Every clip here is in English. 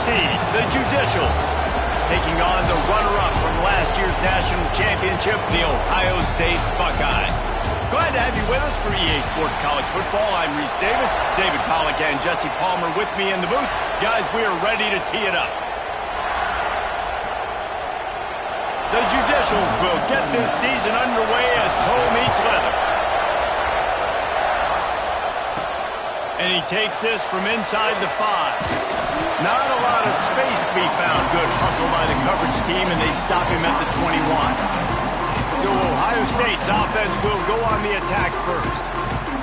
seed, the Judicials, taking on the runner-up from last year's national championship, the Ohio State Buckeyes. Glad to have you with us for EA Sports College Football. I'm Reese Davis, David Pollack and Jesse Palmer with me in the booth. Guys, we are ready to tee it up. The Judicials will get this season underway as toe meets leather. And he takes this from inside the 5. Not a lot of space to be found. Good hustle by the coverage team, and they stop him at the 21. So Ohio State's offense will go on the attack first.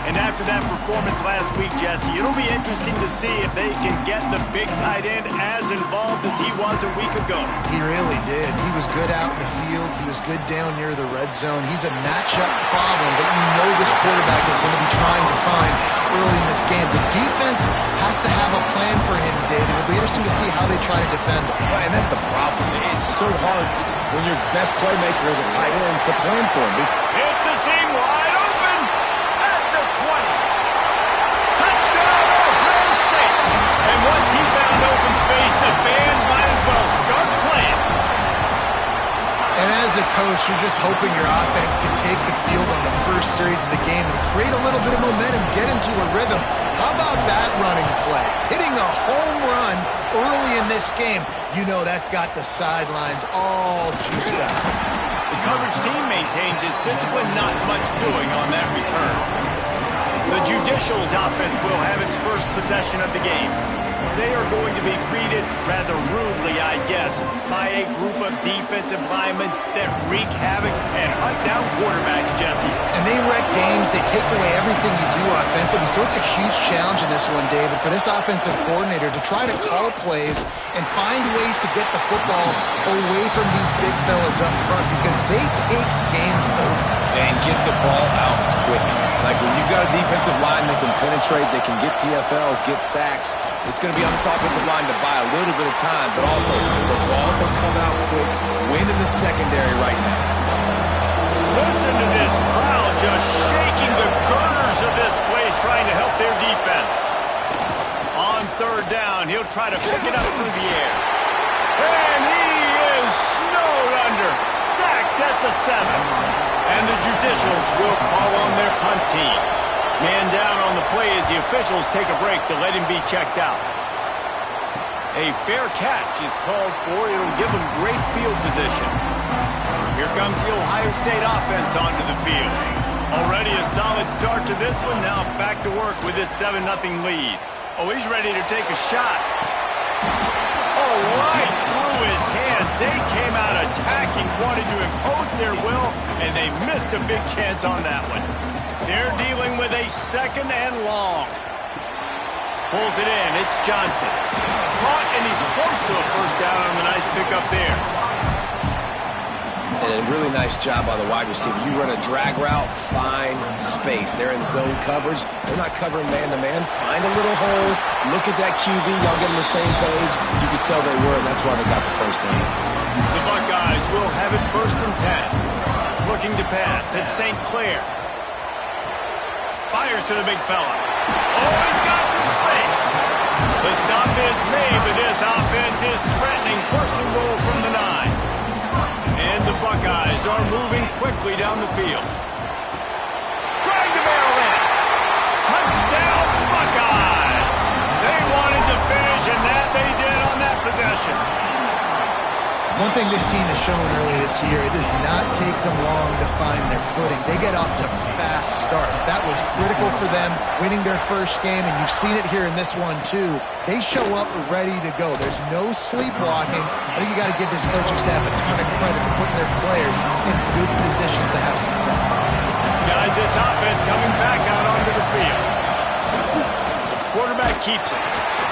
And after that performance last week, Jesse, it'll be interesting to see if they can get the big tight end as involved as he was a week ago. He really did. He was good out in the field. He was good down near the red zone. He's a matchup problem that you know this quarterback is going to be trying to find early in this game. The defense has to have a plan for him, David. It'll be interesting to see how they try to defend him. Well, and that's the problem. It's so hard when your best playmaker is a tight end to plan for him. It's a seam wide open at the 20. Touchdown, Ohio State. And once he found open space, the band might as well start playing. And as a coach, you're just hoping your offense can take the field on the first series of the game and create a little bit of momentum, get into a rhythm. How about that running play? Hitting a home run early in this game. You know that's got the sidelines all juiced up. The coverage team maintains its discipline, not much doing on that return. The Judicials offense will have its first possession of the game. They are going to be greeted rather rudely, I guess, by a group of defensive linemen that wreak havoc and hunt down quarterbacks, Jesse. And they wreck games. They take away everything you do offensively. So it's a huge challenge in this one, David, for this offensive coordinator to try to call plays and find ways to get the football away from these big fellas up front because they take games over. And get the ball out quick. Like when you've got a defensive line that can penetrate, they can get TFLs, get sacks, it's going to be on this offensive line to buy a little bit of time, but also the ball to come out quick, win in the secondary right now. Listen to this crowd just shaking the girders of this place trying to help their defense. On third down, he'll try to pick it up through the air. And he is snowed under, sacked at the 7. And the Judicials will call on their punt team. Man down on the play as the officials take a break to let him be checked out. A fair catch is called for. It'll give them great field position. Here comes the Ohio State offense onto the field. Already a solid start to this one. Now back to work with this 7-0 lead. Oh, he's ready to take a shot. Oh, right through his hands. They came out attacking, wanted to impose their will, and they missed a big chance on that one. They're dealing with a 2nd and long. Pulls it in. It's Johnson. Caught, and he's close to a first down on the nice pickup there. And a really nice job by the wide receiver. You run a drag route, find space. They're in zone coverage. They're not covering man-to-man. Find a little hole. Look at that QB. Y'all get on the same page. You could tell they were, and that's why they got the first down. The Buckeyes will have it 1st and 10. Looking to pass. It's St. Clair. Fires to the big fella. Oh, he's got some space. The stop is made, but this offense is threatening. 1st and goal from the 9. And the Buckeyes are moving quickly down the field. Drag the barrel in. Touchdown, Buckeyes. They wanted to finish, and that they did on that possession. One thing this team has shown early this year, it does not take them long to find their footing. They get off to fast starts. That was critical for them winning their first game, and you've seen it here in this one too. They show up ready to go. There's no sleepwalking. I think you got to give this coaching staff a ton of credit for putting their players in good positions to have success. Guys, this offense coming back out onto the field. Quarterback keeps it.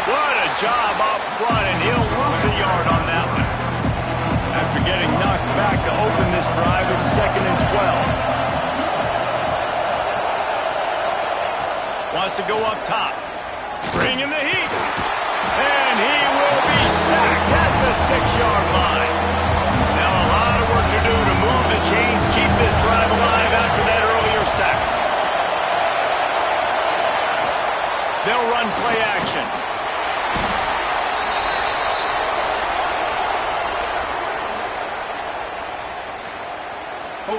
What a job up front, and he'll lose a yard on that one. After getting knocked back to open this drive, it's 2nd and 12. Wants to go up top. Bring in the heat. And he will be sacked at the 6-yard line. Now a lot of work to do to move the chains, keep this drive alive after that earlier sack. They'll run play action. So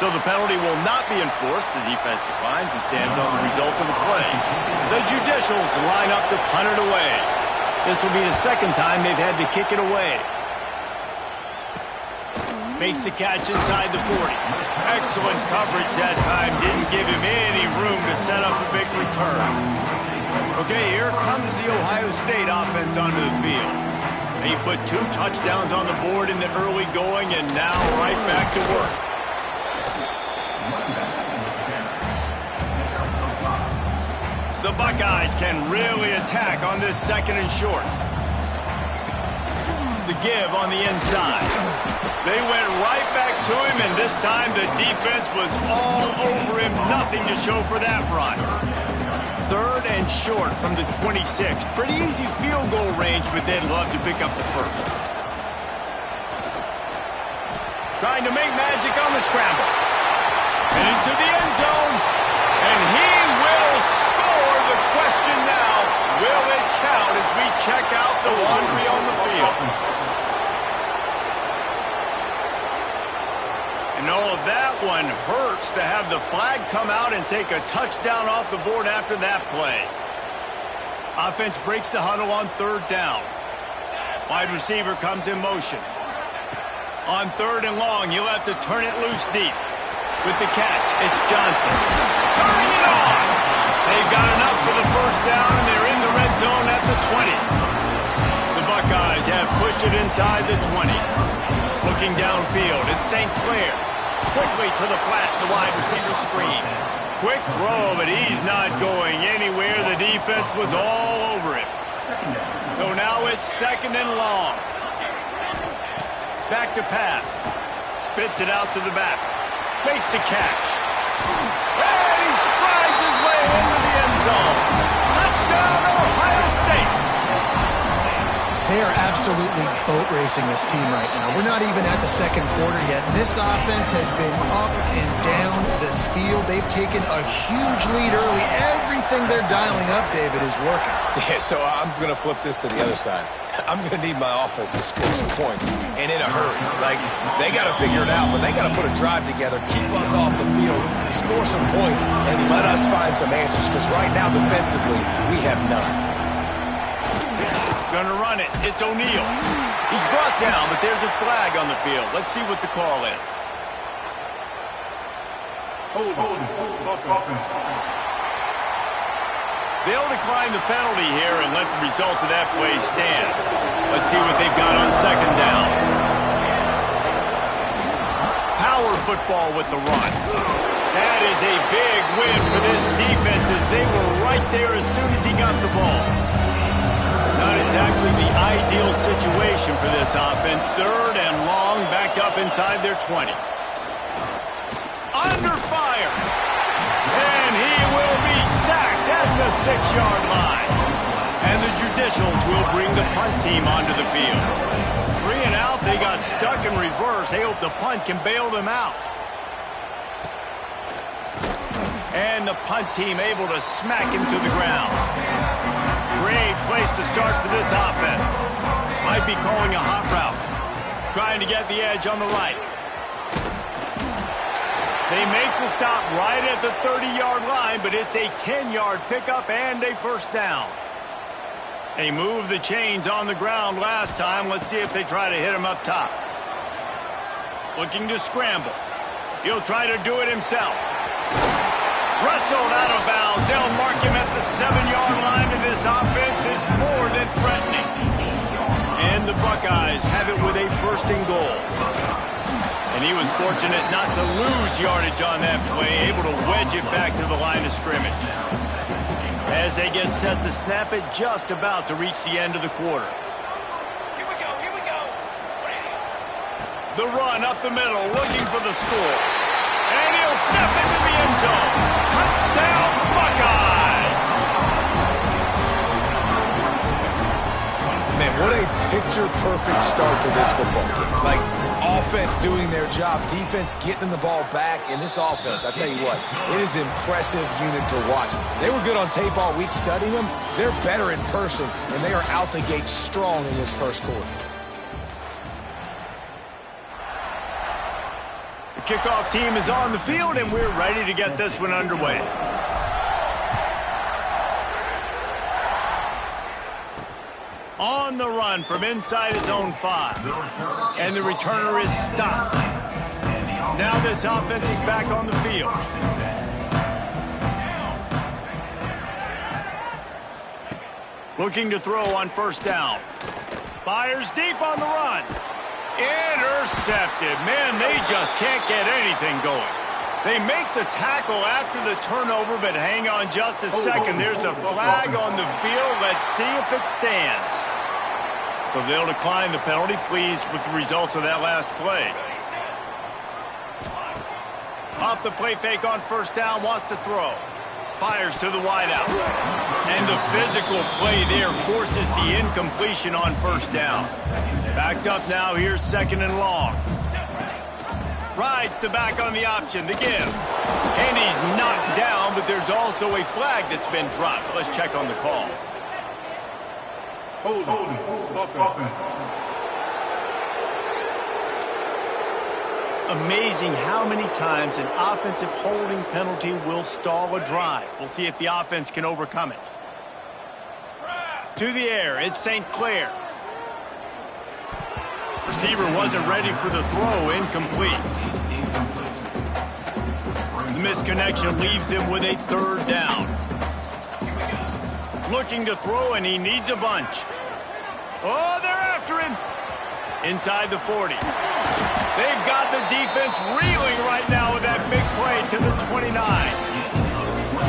the penalty will not be enforced. The defense declines and stands on the result of the play. The judicials line up to punt it away. This will be the second time they've had to kick it away. Makes the catch inside the 40. Excellent coverage that time. Didn't give him any room to set up a big return. Okay, here comes the Ohio State offense onto the field. He put 2 touchdowns on the board in the early going and now right back to work. The Buckeyes can really attack on this second and short. The give on the inside. They went right back to him, and this time the defense was all over him. Nothing to show for that run. Third and short from the 26. Pretty easy field goal range, but they'd love to pick up the first. Trying to make magic on the scramble. And into the end zone. And he will score. The question now, will it count as we check out the laundry on the field? No, that one hurts to have the flag come out and take a touchdown off the board after that play. Offense breaks the huddle on third down. Wide receiver comes in motion. On third and long, he'll have to turn it loose deep. With the catch, it's Johnson. Turning it on! They've got enough for the first down, and they're in the red zone at the 20. The Buckeyes have pushed it inside the 20. Looking downfield, it's St. Clair. Quickly to the flat, the wide receiver screen. Quick throw, but he's not going anywhere. The defense was all over him. So now it's second and long. Back to pass. Spits it out to the back. Makes the catch. And he strides his way into the end zone. Touchdown, Ohio State. They are absolutely boat racing this team right now. We're not even at the second quarter yet. This offense has been up and down the field. They've taken a huge lead early. Everything they're dialing up, David, is working. Yeah, so I'm going to flip this to the other side. I'm going to need my offense to score some points, and in a hurry. Like, they got to figure it out, but they got to put a drive together, keep us off the field, score some points, and let us find some answers, because right now, defensively, we have none. Gonna run it. It's O'Neal. He's brought down, but there's a flag on the field. Let's see what the call is. They'll decline the penalty here and let the result of that play stand. Let's see what they've got on second down. Power football with the run. That is a big win for this defense as they were right there as soon as he got the ball. Not exactly the ideal situation for this offense. Third and long, back up inside their 20. Under fire. And he will be sacked at the 6-yard line. And the judicials will bring the punt team onto the field. 3 and out, they got stuck in reverse. They hope the punt can bail them out. And the punt team able to smack him to the ground. Great place to start for this offense. Might be calling a hot route. Trying to get the edge on the right. They make the stop right at the 30-yard line, but it's a 10-yard pickup and a first down. They moved the chains on the ground last time. Let's see if they try to hit him up top. Looking to scramble. He'll try to do it himself. Wrestled out of bounds. They'll mark him at the 7-yard line, and this offense is more than threatening. And the Buckeyes have it with a first and goal. And he was fortunate not to lose yardage on that play, able to wedge it back to the line of scrimmage. As they get set to snap it, just about to reach the end of the quarter. Here we go. The run up the middle, looking for the score. And he'll step into the end zone. Touchdown, Buckeyes! Man, what a picture-perfect start to this football game. Like, offense doing their job, defense getting the ball back, and this offense, I tell you what, it is an impressive unit to watch. They were good on tape all week studying them. They're better in person, and they are out the gate strong in this first quarter. Kickoff team is on the field, and we're ready to get this one underway. On the run from inside his own 5. And the returner is stopped. Now this offense is back on the field. Looking to throw on first down. Fires deep on the run. Intercepted. Man, they just can't get anything going. They make the tackle after the turnover, but hang on just a second. There's a flag on the field. Let's see if it stands. So they'll decline the penalty. Pleased with the results of that last play. Off the play fake on first down, wants to throw. Fires to the wideout. And the physical play there forces the incompletion on first down. Backed up now, here's second and long. Rides the back on the option, the give. And he's knocked down, but there's also a flag that's been dropped. Let's check on the call. Holding. Amazing how many times an offensive holding penalty will stall a drive. We'll see if the offense can overcome it. To the air, it's St. Clair. Receiver wasn't ready for the throw, incomplete. The misconnection leaves him with a third down. Looking to throw, and he needs a bunch. Oh, they're after him. Inside the 40. They've got the defense reeling right now with that big play to the 29.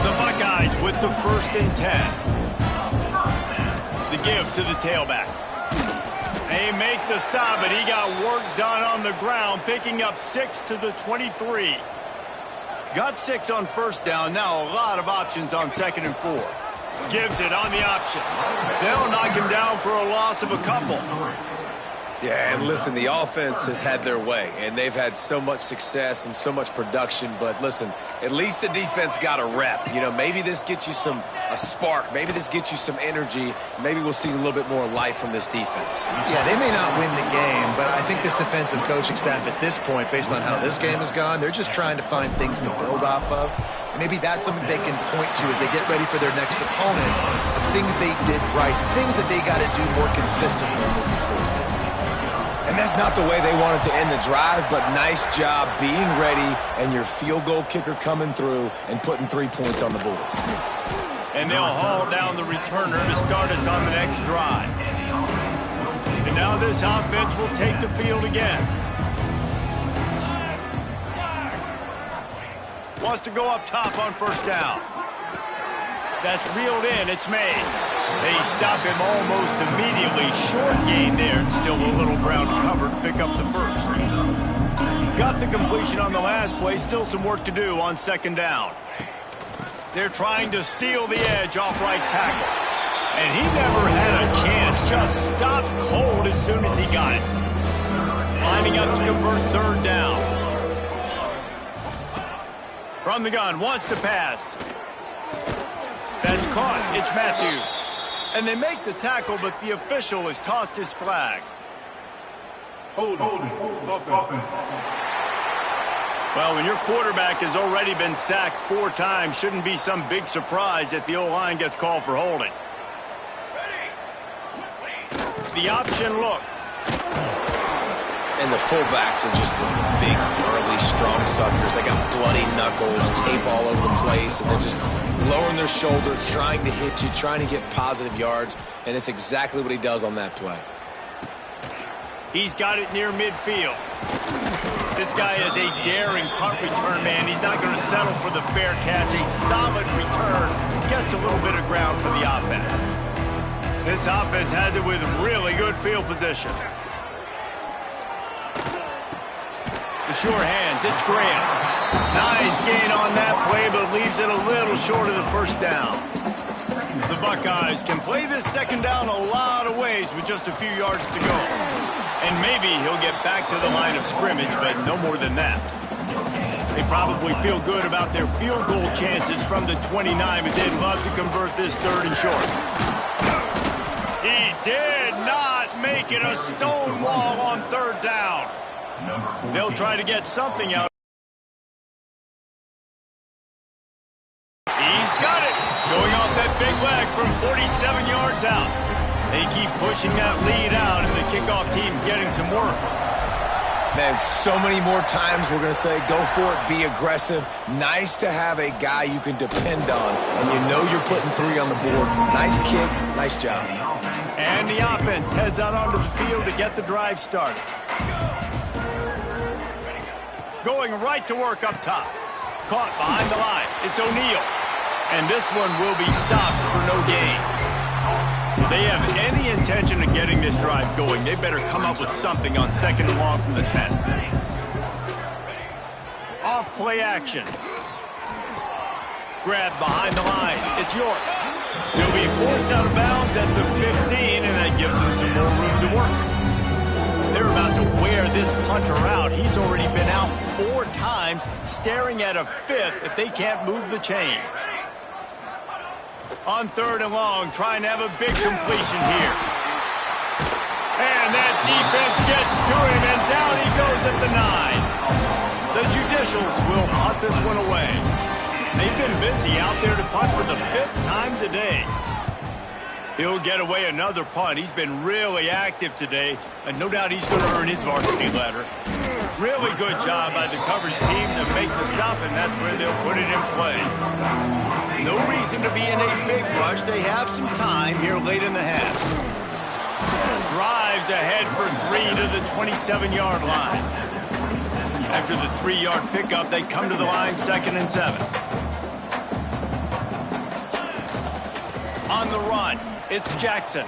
The Buckeyes with the 1st and 10. The give to the tailback. They make the stop, but he got work done on the ground, picking up 6 to the 23. Got 6 on first down. Now a lot of options on 2nd and 4. Gives it on the option. They'll knock him down for a loss of a couple. Yeah, and listen, the offense has had their way, and they've had so much success and so much production. But listen, at least the defense got a rep. You know, maybe this gets you a spark. Maybe this gets you some energy. Maybe we'll see a little bit more life from this defense. Yeah, they may not win the game, but I think this defensive coaching staff at this point, based on how this game has gone, they're just trying to find things to build off of. And maybe that's something they can point to as they get ready for their next opponent, of things they did right, things that they got to do more consistently moving forward. And that's not the way they wanted to end the drive, but nice job being ready and your field goal kicker coming through and putting 3 points on the board. And they'll haul down the returner to start us on the next drive. And now this offense will take the field again. Wants to go up top on first down. That's reeled in. It's made. They stop him almost immediately. Short gain there, and still a little ground covered. Pick up the first. Got the completion on the last play. Still some work to do on 2nd down. They're trying to seal the edge off right tackle. And he never had a chance. Just stopped cold as soon as he got it. Lining up to convert 3rd down. From the gun, wants to pass. That's caught. It's Matthews. And they make the tackle, but the official has tossed his flag. Holding. Well, when your quarterback has already been sacked 4 times, shouldn't be some big surprise that the O-line gets called for holding. The option look. And the fullbacks are just the big, burly, strong suckers. They got bloody knuckles, tape all over the place, and they're just lowering their shoulder, trying to hit you, trying to get positive yards, and it's exactly what he does on that play. He's got it near midfield. This guy is a daring punt return man. He's not going to settle for the fair catch. A solid return. Gets a little bit of ground for the offense. This offense has it with really good field position. The sure hands, it's Graham. Nice gain on that play, but leaves it a little short of the first down. The Buckeyes can play this 2nd down a lot of ways with just a few yards to go. And maybe he'll get back to the line of scrimmage, but no more than that. They probably feel good about their field goal chances from the 29, but they'd love to convert this 3rd and short. He did not make it a stone wall on 3rd down. They'll try to get something out. 7 yards out. They keep pushing that lead out, and the kickoff team's getting some work. Man, so many more times we're going to say, go for it, be aggressive. Nice to have a guy you can depend on, and you know you're putting 3 on the board. Nice kick, nice job. And the offense heads out onto the field to get the drive started. Going right to work up top. Caught behind the line. It's O'Neal. And this one will be stopped for no gain. If they have any intention of getting this drive going, they better come up with something on 2nd and long from the 10. Off play action. Grab behind the line. It's York. He'll be forced out of bounds at the 15, and that gives him some more room to work. They're about to wear this punter out. He's already been out 4 times, staring at a 5th if they can't move the chains. On 3rd and long, trying to have a big completion here. And that defense gets to him, and down he goes at the 9. The Judicials will punt this one away. They've been busy out there to punt for the 5th time today. He'll get away another punt. He's been really active today, and no doubt he's going to earn his varsity letter. Really good job by the coverage team to make the stop, and that's where they'll put it in play. No reason to be in a big rush. They have some time here late in the half. Drives ahead for 3 to the 27-yard line. After the 3-yard pickup, they come to the line 2nd and 7. On the run, it's Jackson.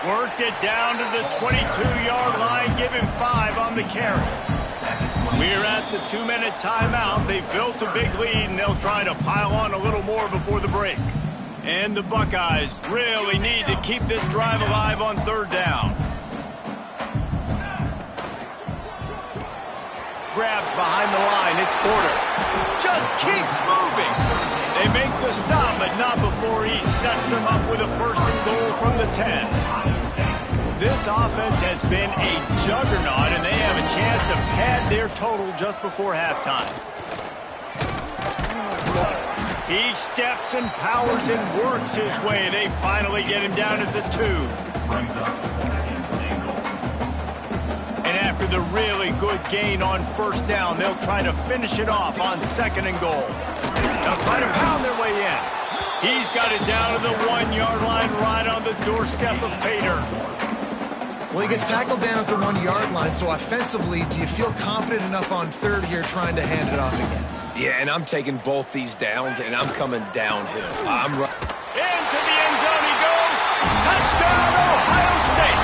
Worked it down to the 22-yard line. Give him 5 on the carry. We're at the 2-minute timeout. They've built a big lead, and they'll try to pile on a little more before the break. And the Buckeyes really need to keep this drive alive on 3rd down. Grabbed behind the line. It's Porter. Just keeps moving. They make the stop, but not before he sets them up with a 1st and goal from the 10. This offense has been a juggernaut, and they have a chance to pad their total just before halftime. He steps and powers and works his way. They finally get him down at the 2. And after the really good gain on 1st down, they'll try to finish it off on 2nd and goal. They'll try to pound their way in. He's got it down to the 1-yard line right on the doorstep of Pater. Well, he gets tackled down at the 1-yard line, so offensively, do you feel confident enough on 3rd here trying to hand it off again? Yeah, and I'm taking both these downs, and I'm coming downhill. Into the end zone he goes. Touchdown, Ohio State.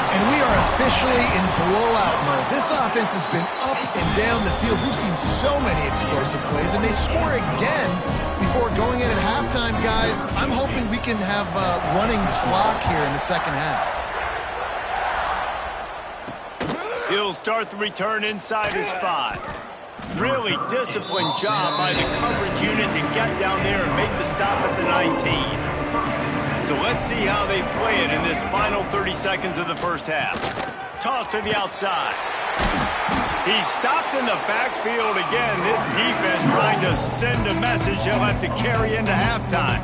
And we are officially in blowout mode. This offense has been up and down the field. We've seen so many explosive plays, and they score again before going in at halftime, guys. I'm hoping we can have a running clock here in the 2nd half. He'll start the return inside his 5. Really disciplined job by the coverage unit to get down there and make the stop at the 19. So let's see how they play it in this final 30 seconds of the 1st half. Toss to the outside. He's stopped in the backfield again. This defense trying to send a message he'll have to carry into halftime.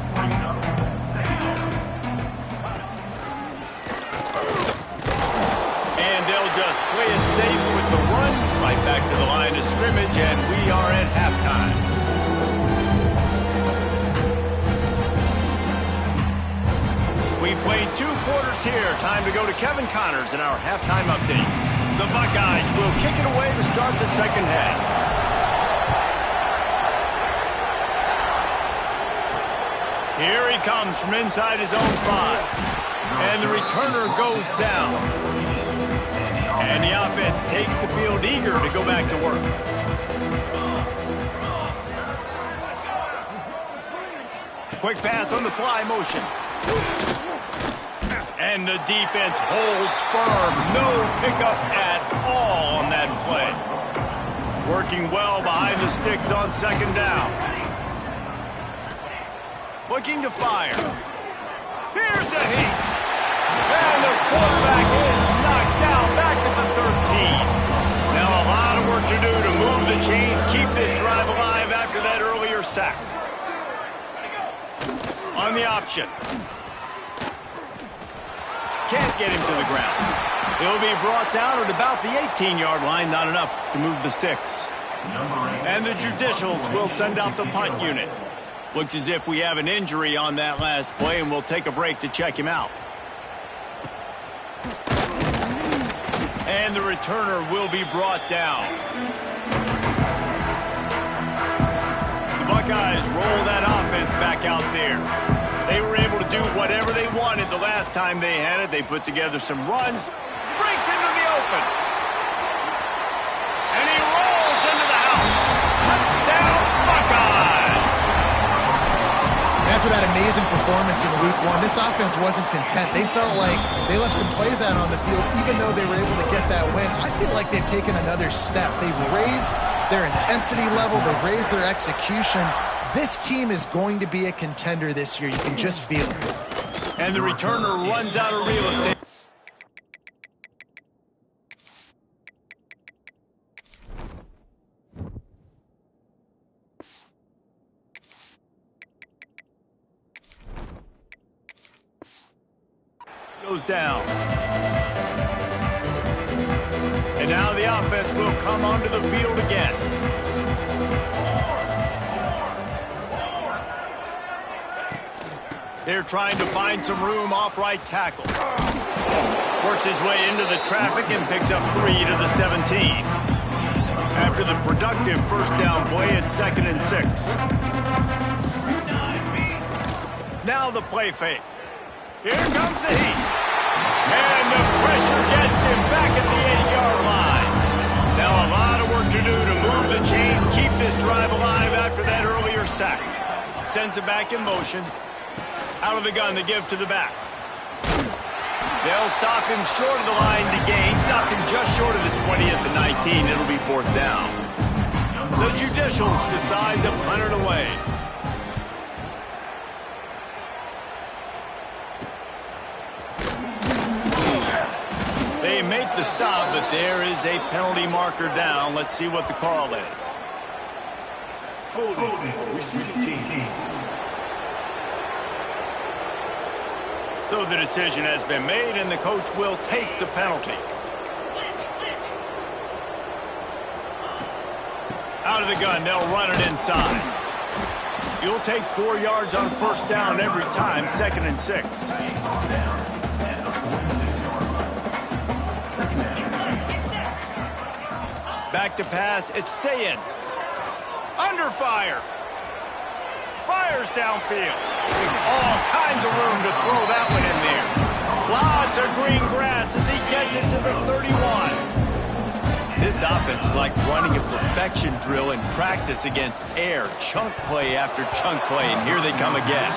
And they'll just play it safe with the run right back to the line of scrimmage, and we are at halftime. We've played 2 quarters here. Time to go to Kevin Connors in our halftime update. The Buckeyes will kick it away to start the 2nd half. Here he comes from inside his own 5. And the returner goes down. And the offense takes the field eager to go back to work. Quick pass on the fly motion. And the defense holds firm. No pickup at all on that play. Working well behind the sticks on 2nd down. Looking to fire. Here's a heat. And the quarterback is knocked down back at the 13. Now a lot of work to do to move the chains, keep this drive alive after that earlier sack. on the option. Can't get him to the ground. He'll be brought down at about the 18-yard line. Not enough to move the sticks. And the judicials will send out the punt unit. Looks as if we have an injury on that last play, and we'll take a break to check him out. And the returner will be brought down. The Buckeyes roll that offense back out there. They were able to do whatever they wanted the last time they had it. They put together some runs. Breaks into the open. And he rolls into the house. Touchdown, Buckeyes! After that amazing performance in Week 1, this offense wasn't content. They felt like they left some plays out on the field, even though they were able to get that win. I feel like they've taken another step. They've raised their intensity level. They've raised their execution. This team is going to be a contender this year. You can just feel it. And the returner runs out of real estate. Goes down. And now the offense will come onto the field again. They're trying to find some room off right tackle. Works his way into the traffic and picks up 3 to the 17. After the productive first down play, it's 2nd and 6. Now the play fake. Here comes the heat. And the pressure gets him back at the 8-yard line. Now a lot of work to do to move the chains, keep this drive alive after that earlier sack. Sends it back in motion. Out of the gun to give to the back. They'll stop him short of the line to gain. Stopped him just short of the 20 at the 19. It'll be 4th down. The judicials decide to punt it away. They make the stop, but there is a penalty marker down. Let's see what the call is. Holding. Receiving team. So the decision has been made, and the coach will take the penalty. Out of the gun, they'll run it inside. You'll take 4 yards on 1st down every time, 2nd and 6. Back to pass, it's Sayin. Under fire. Fires downfield. All kinds of room to throw that one in there. Lots of green grass as he gets it to the 31. This offense is like running a perfection drill in practice against air. Chunk play after chunk play, and here they come again.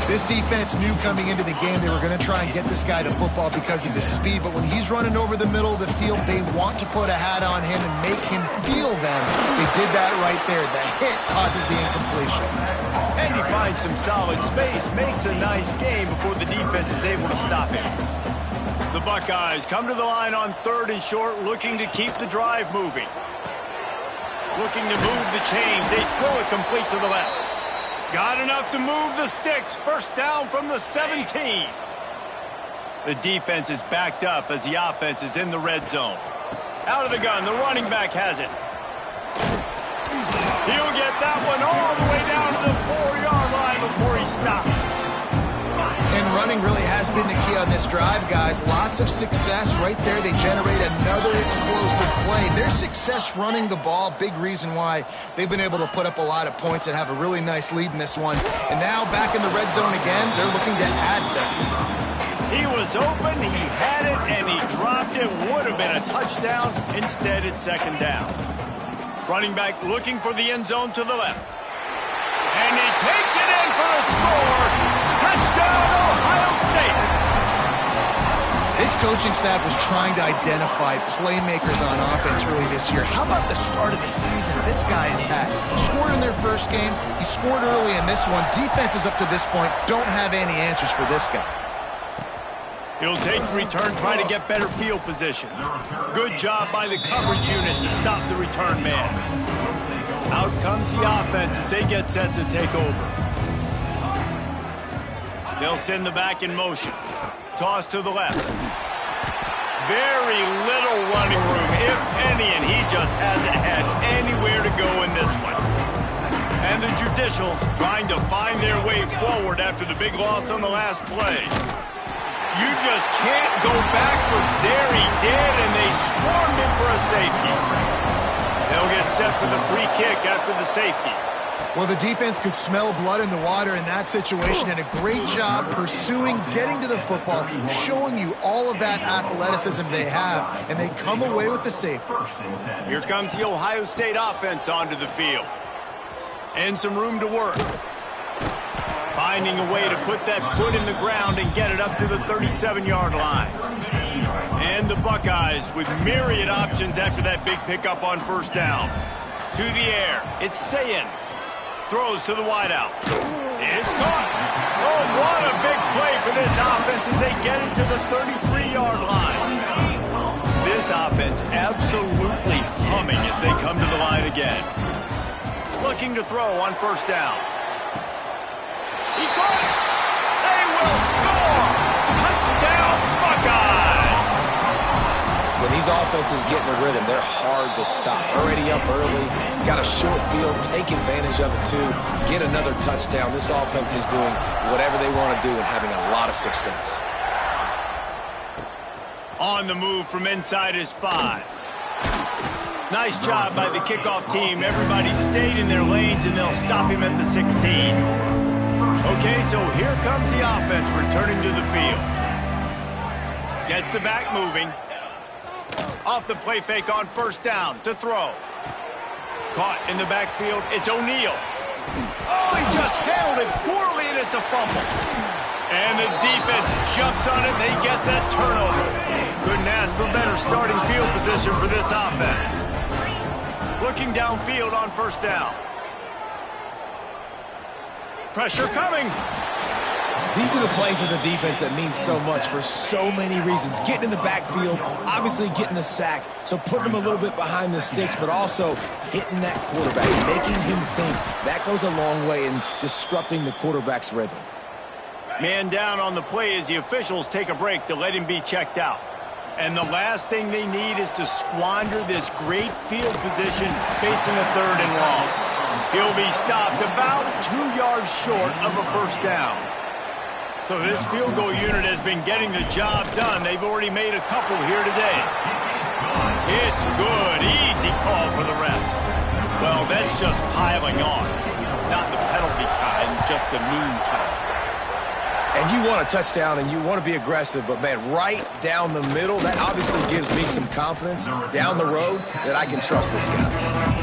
This defense knew coming into the game they were going to try and get this guy to football because of his speed, but when he's running over the middle of the field, they want to put a hat on him and make him feel them. They did that right there. The hit causes the incompletion. And he finds some solid space, makes a nice game before the defense is able to stop him. The Buckeyes come to the line on 3rd and short, looking to keep the drive moving. Looking to move the chains. They throw it complete to the left. Got enough to move the sticks. 1st down from the 17. The defense is backed up as the offense is in the red zone. Out of the gun, the running back has it. He'll get that one all the way down to the 4-yard line before he stops. And running really has been the key on this drive, guys. Lots of success right there. They generate another explosive play. Their success running the ball, big reason why they've been able to put up a lot of points and have a really nice lead in this one. And now back in the red zone again, they're looking to add them. He was open, he had it, and he dropped it. Would have been a touchdown. Instead, it's 2nd down. Running back looking for the end zone to the left. And he takes it in for a score. Touchdown, Ohio State. This coaching staff was trying to identify playmakers on offense early this year. How about the start of the season this guy has had? Scored in their first game. He scored early in this one. Defenses up to this point don't have any answers for this guy. He'll take the return, trying to get better field position. Good job by the coverage unit to stop the return man. Out comes the offense as they get set to take over. They'll send the back in motion. Toss to the left. Very little running room, if any, and he just hasn't had anywhere to go in this one. And the Judicials trying to find their way forward after the big loss on the last play. You just can't go backwards. There he did, and they swarmed him for a safety. They'll get set for the free kick after the safety. Well, the defense could smell blood in the water in that situation, and a great job pursuing, getting to the football, showing you all of that athleticism they have, and they come away with the safety. Here comes the Ohio State offense onto the field. And some room to work. Finding a way to put that foot in the ground and get it up to the 37-yard line. And the Buckeyes with myriad options after that big pickup on first down. To the air. It's Sayin. Throws to the wideout. It's caught. Oh, what a big play for this offense as they get it to the 33-yard line. This offense absolutely humming as they come to the line again. Looking to throw on first down. He caught it. They will score. Touchdown, Buckeyes. When these offenses get in a rhythm, they're hard to stop. Already up early, got a short field, take advantage of it too, get another touchdown. This offense is doing whatever they want to do and having a lot of success. On the move from inside his 5. Nice job by the kickoff team. Everybody stayed in their lanes, and they'll stop him at the 16. Okay, so here comes the offense returning to the field. Gets the back moving. Off the play fake on first down to throw. Caught in the backfield. It's O'Neal. Oh, he just handled it poorly, and it's a fumble. And the defense jumps on it. They get that turnover. Couldn't ask for better starting field position for this offense. Looking downfield on first down. Pressure coming. These are the plays as a defense that mean so much for so many reasons. Getting in the backfield, obviously getting the sack, so putting him a little bit behind the sticks, but also hitting that quarterback, making him think. That goes a long way in disrupting the quarterback's rhythm. Man down on the play as the officials take a break to let him be checked out. And the last thing they need is to squander this great field position facing a third and long. He'll be stopped about 2 yards short of a first down. So this field goal unit has been getting the job done. They've already made a couple here today. It's good. Easy call for the refs. Well, that's just piling on. Not the penalty kind, just the mean kind. And you want a touchdown and you want to be aggressive, but man, right down the middle, that obviously gives me some confidence down the road that I can trust this guy.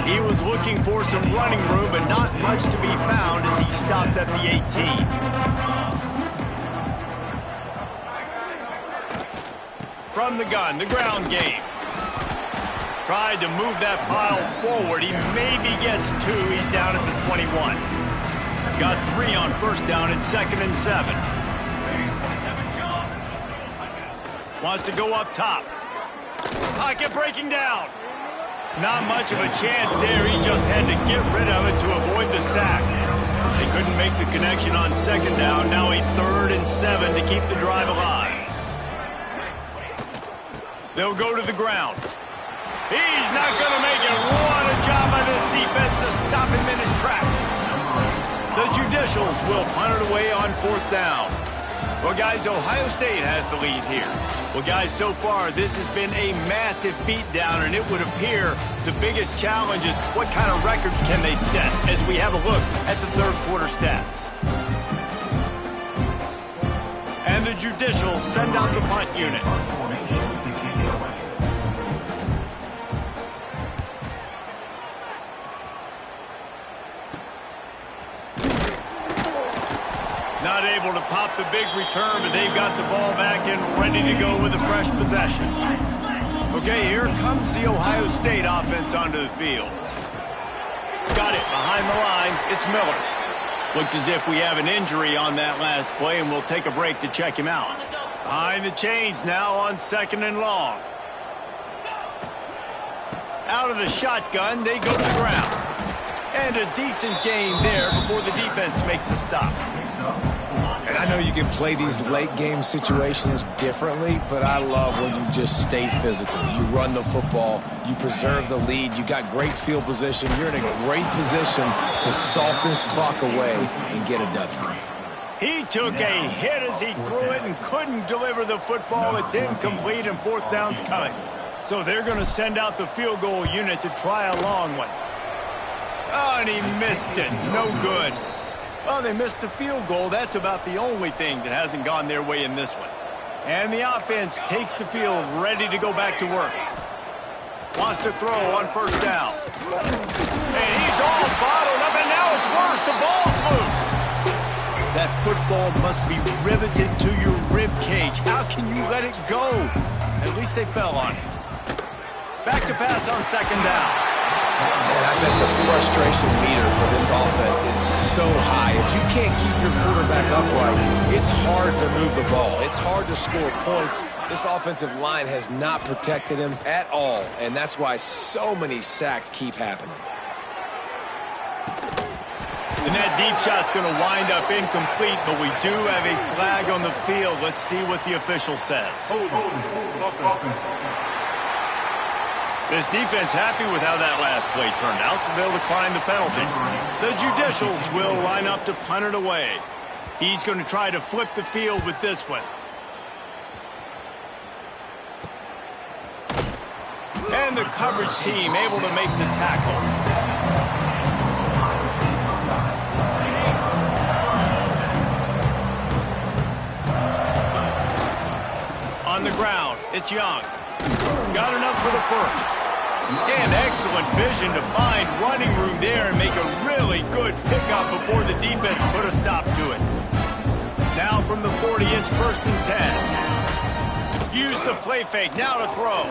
He was looking for some running room, but not much to be found as he stopped at the 18. From the gun, the ground game. Tried to move that pile forward. He maybe gets 2. He's down at the 21. Got 3 on first down at 2nd and 7. Wants to go up top. Pocket breaking down. Not much of a chance there. He just had to get rid of it to avoid the sack. They couldn't make the connection on second down. Now a 3rd and 7 to keep the drive alive. They'll go to the ground. He's not going to make it. What a job by this defense to stop him in his tracks. The Judicials will punt it away on 4th down. Well, guys, Ohio State has the lead here. Well, guys, so far, this has been a massive beatdown, and it would appear the biggest challenge is what kind of records can they set as we have a look at the third quarter stats. And the Judicials send out the punt unit. Not able to pop the big return, but they've got the ball back and ready to go with a fresh possession. Okay, here comes the Ohio State offense onto the field. Got it behind the line. It's Miller. Looks as if we have an injury on that last play, and we'll take a break to check him out. Behind the chains now on 2nd and long. Out of the shotgun, they go to the ground. And a decent gain there before the defense makes the stop. And I I know you can play these late game situations differently, but I love when you just stay physical. You run the football, you preserve the lead, you got great field position, you're in a great position to salt this clock away and get a W. He took a hit as he threw it and couldn't deliver the football. It's incomplete and fourth down's coming. So they're going to send out the field goal unit to try a long one. Oh, and he missed it. No good. Well, they missed the field goal. That's about the only thing that hasn't gone their way in this one. And the offense takes the field ready to go back to work. Wants to throw on first down. And he's all bottled up, and now it's worse. The ball's loose. That football must be riveted to your rib cage. How can you let it go? At least they fell on it. Back to pass on second down. And I bet the frustration meter for this offense is so high. If you can't keep your quarterback upright, it's hard to move the ball. It's hard to score points. This offensive line has not protected him at all, and that's why so many sacks keep happening. And that deep shot's going to wind up incomplete, but we do have a flag on the field. Let's see what the official says. This defense happy with how that last play turned out, so they'll decline the penalty. The judicials will line up to punt it away. He's going to try to flip the field with this one. And the coverage team able to make the tackle. On the ground, it's Young. Got enough for the first. And excellent vision to find running room there and make a really good pickup before the defense put a stop to it. Now from the 40, it's first and 10. Use the play fake, now to throw.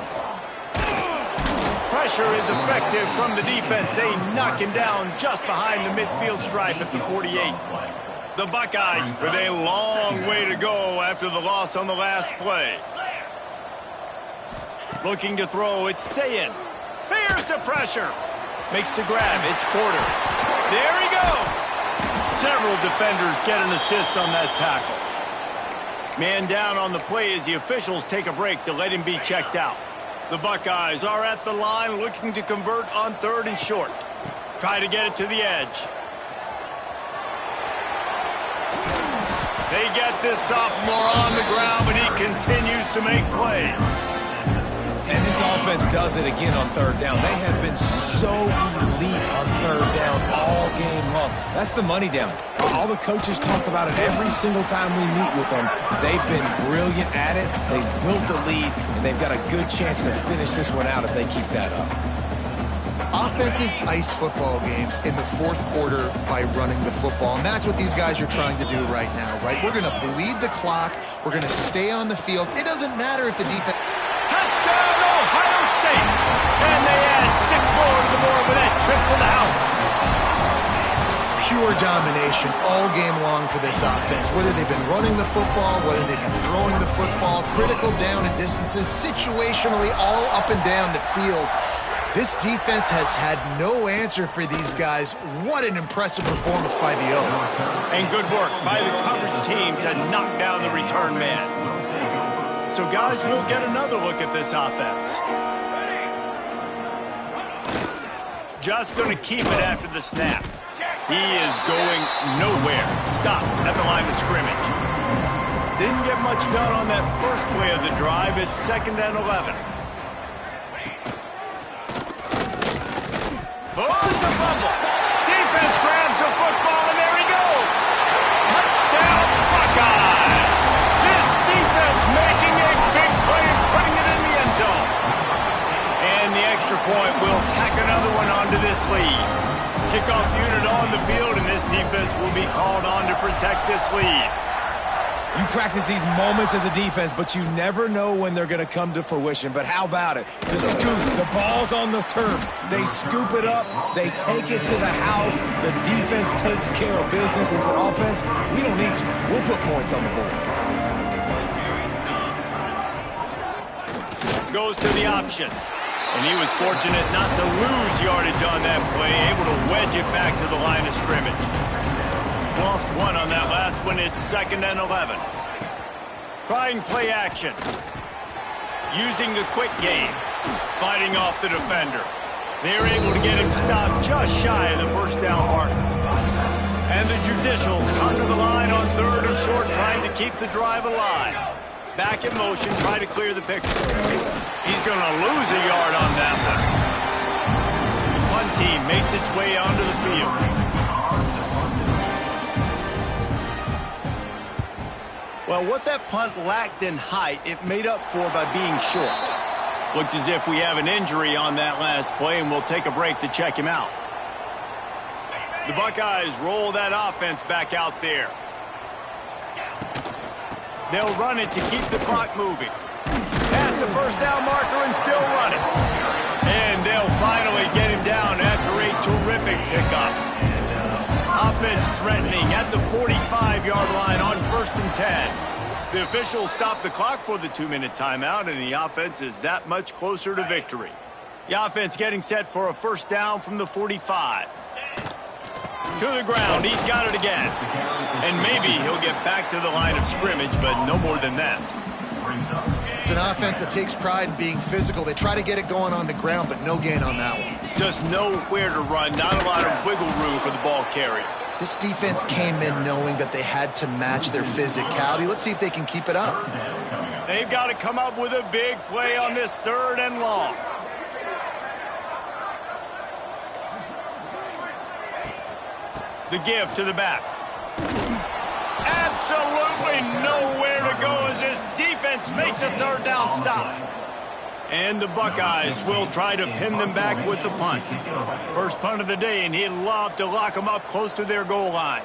Pressure is effective from the defense. They knock him down just behind the midfield stripe at the 48. The Buckeyes with a long way to go after the loss on the last play. Looking to throw, it's Sayin. Here's the pressure. Makes the grab, it's Porter. There he goes. Several defenders get an assist on that tackle. Man down on the play as the officials take a break to let him be checked out. The Buckeyes are at the line looking to convert on third and short. Try to get it to the edge. They get this sophomore on the ground, but he continues to make plays. And this offense does it again on third down. They have been so elite on third down all game long. That's the money down. All the coaches talk about it every single time we meet with them. They've been brilliant at it. They've built the lead, and they've got a good chance to finish this one out if they keep that up. Offenses ice football games in the fourth quarter by running the football, and that's what these guys are trying to do right now, right? We're going to bleed the clock. We're going to stay on the field. It doesn't matter if the defense... Touchdown, Ohio State! And they add 6 more to the board with that trip to the house. Pure domination all game long for this offense. Whether they've been running the football, whether they've been throwing the football, critical down and distances, situationally all up and down the field. This defense has had no answer for these guys. What an impressive performance by the O. And good work by the coverage team to knock down the return man. So, guys, we'll get another look at this offense. Just going to keep it after the snap. He is going nowhere. Stop at the line of scrimmage. Didn't get much done on that first play of the drive. It's second and 11. Oh, it's a fumble. Defense grabs the football, and there he goes. Touchdown, Buckeyes. This defense making a big play and putting it in the end zone. And the extra point will tack another one onto this lead. Kickoff unit on the field, and this defense will be called on to protect this lead. You practice these moments as a defense, but you never know when they're going to come to fruition. But how about it? The scoop, the ball's on the turf. They scoop it up. They take it to the house. The defense takes care of business and said, offense, we don't need you. We'll put points on the board. Goes to the option. And he was fortunate not to lose yardage on that play, able to wedge it back to the line of scrimmage. Lost one on that last one. It's 2nd and 11. Trying play action. Using the quick game. Fighting off the defender. They're able to get him stopped just shy of the first down mark. And the Judicials come to the line on 3rd and short, trying to keep the drive alive. Back in motion, try to clear the picture. He's going to lose a yard on that one. Punt team makes its way onto the field. Well, what that punt lacked in height, it made up for by being short. Looks as if we have an injury on that last play, and we'll take a break to check him out. The Buckeyes roll that offense back out there. They'll run it to keep the clock moving. Past the first down marker and still running. And they'll finally get him down after a terrific pickup. Offense threatening at the 45-yard line on 1st and 10. The officials stop the clock for the 2-minute timeout, and the offense is that much closer to victory. The offense getting set for a first down from the 45. To the ground, he's got it again. And maybe he'll get back to the line of scrimmage, but no more than that. It's an offense that takes pride in being physical. They try to get it going on the ground, but no gain on that one. Just nowhere to run, not a lot of wiggle room for the ball carrier. This defense came in knowing that they had to match their physicality. Let's see if they can keep it up. They've got to come up with a big play on this 3rd and long. The give to the back. Absolutely nowhere to go as this defense makes a 3rd down stop. And the Buckeyes will try to pin them back with the punt. First punt of the day, and he'd love to lock them up close to their goal line.